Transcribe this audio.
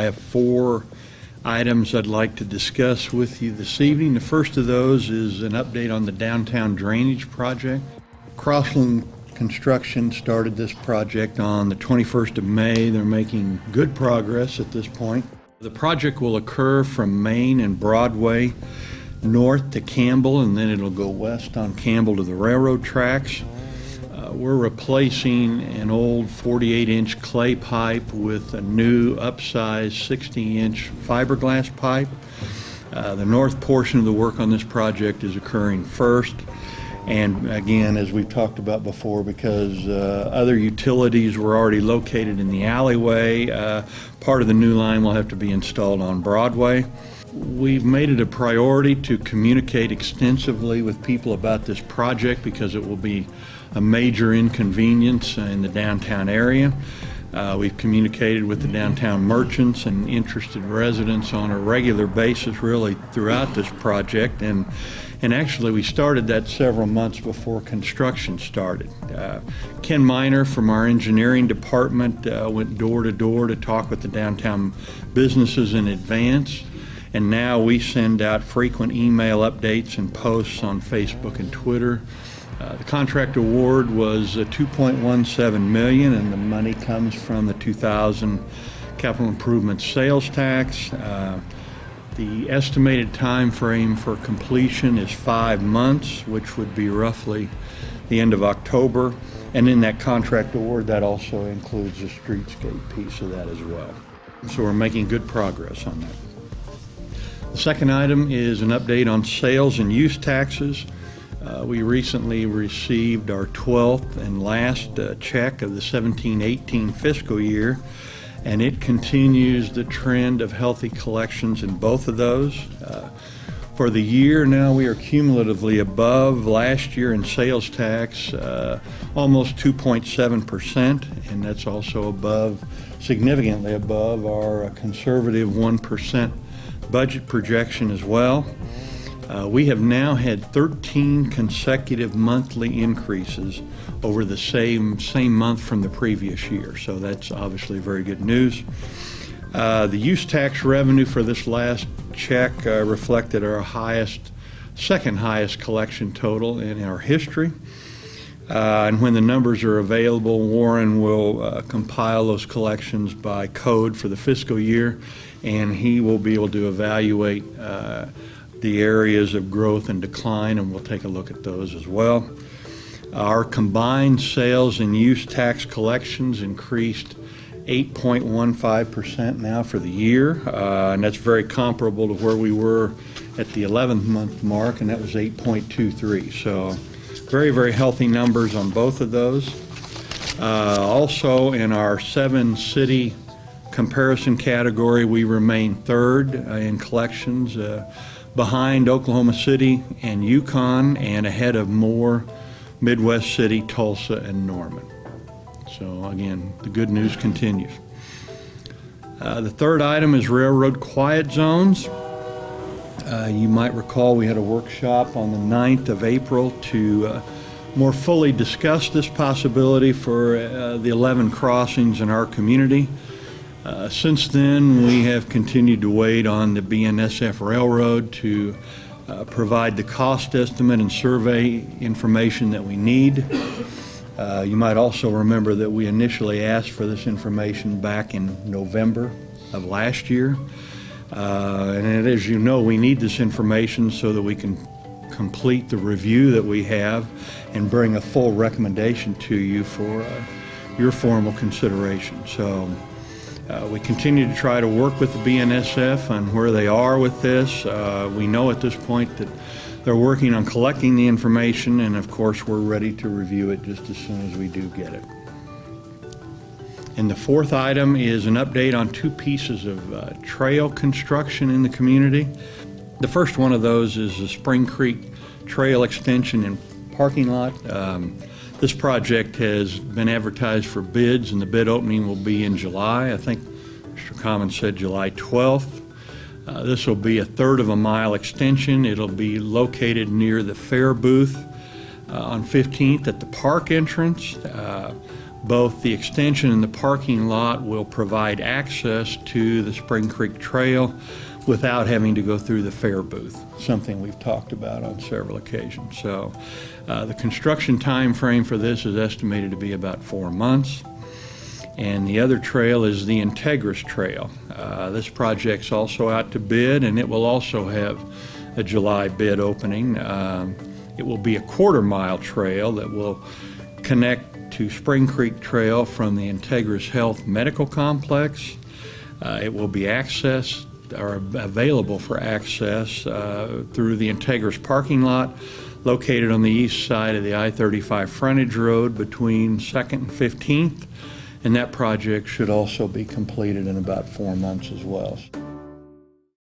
have 4 items I'd like to discuss with you this evening. The first of those is an update on the downtown drainage project. Crossland Construction started this project on the 21st of May. They're making good progress at this point. The project will occur from Main and Broadway north to Campbell, and then it'll go west on Campbell to the railroad tracks. We're replacing an old 48-inch clay pipe with a new upsized 60-inch fiberglass pipe. The north portion of the work on this project is occurring first. And again, as we've talked about before, because other utilities were already located in the alleyway, part of the new line will have to be installed on Broadway. We've made it a priority to communicate extensively with people about this project because it will be a major inconvenience in the downtown area. We've communicated with the downtown merchants and interested residents on a regular basis really throughout this project, and actually we started that several months before construction started. Ken Miner from our engineering department went door to door to talk with the downtown businesses in advance, and now we send out frequent email updates and posts on Facebook and Twitter. The contract award was $2.17 million, and the money comes from the 2000 capital improvement sales tax. The estimated time frame for completion is 5 months, which would be roughly the end of October. And in that contract award, that also includes the streetscape piece of that as well. So we're making good progress on that. The second item is an update on sales and use taxes. We recently received our 12th and last check of the 17-18 fiscal year, and it continues the trend of healthy collections in both of those. For the year now, we are cumulatively above last year in sales tax, almost 2.7%, and that's also significantly above our conservative 1% budget projection as well. We have now had 13 consecutive monthly increases over the same month from the previous year, so that's obviously very good news. The use tax revenue for this last check reflected our second highest collection total in our history. And when the numbers are available, Warren will compile those collections by code for the fiscal year, and he will be able to evaluate the areas of growth and decline, and we'll take a look at those as well. Our combined sales and use tax collections increased 8.15% now for the year, and that's very comparable to where we were at the 11th month mark, and that was 8.23. So very, very healthy numbers on both of those. Also in our 7-city comparison category, we remain third in collections, behind Oklahoma City and Yukon, and ahead of Moore, Midwest City, Tulsa, and Norman. So again, the good news continues. The third item is railroad quiet zones. You might recall we had a workshop on the 9th of April to more fully discuss this possibility for the 11 crossings in our community. Since then, we have continued to wait on the BNSF Railroad to provide the cost estimate and survey information that we need. You might also remember that we initially asked for this information back in November of last year. And as you know, we need this information so that we can complete the review that we have and bring a full recommendation to you for your formal consideration. So we continue to try to work with the BNSF on where they are with this. We know at this point that they're working on collecting the information, and of course we're ready to review it just as soon as we do get it. And the fourth item is an update on 2 pieces of trail construction in the community. The first one of those is the Spring Creek Trail Extension and Parking Lot. This project has been advertised for bids, and the bid opening will be in July. I think Mr. Commons said July 12th. This will be a 1/3 of a mile extension. It'll be located near the fair booth on 15th at the park entrance. Both the extension and the parking lot will provide access to the Spring Creek Trail without having to go through the fair booth, something we've talked about on several occasions. So the construction time frame for this is estimated to be about 4 months. And the other trail is the Integris Trail. This project's also out to bid, and it will also have a July bid opening. It will be a quarter-mile trail that will connect to Spring Creek Trail from the Integris Health Medical Complex. It will be accessed or available for access through the Integris parking lot located on the east side of the I-35 frontage road between 2nd and 15th. And that project should also be completed in about 4 months as well.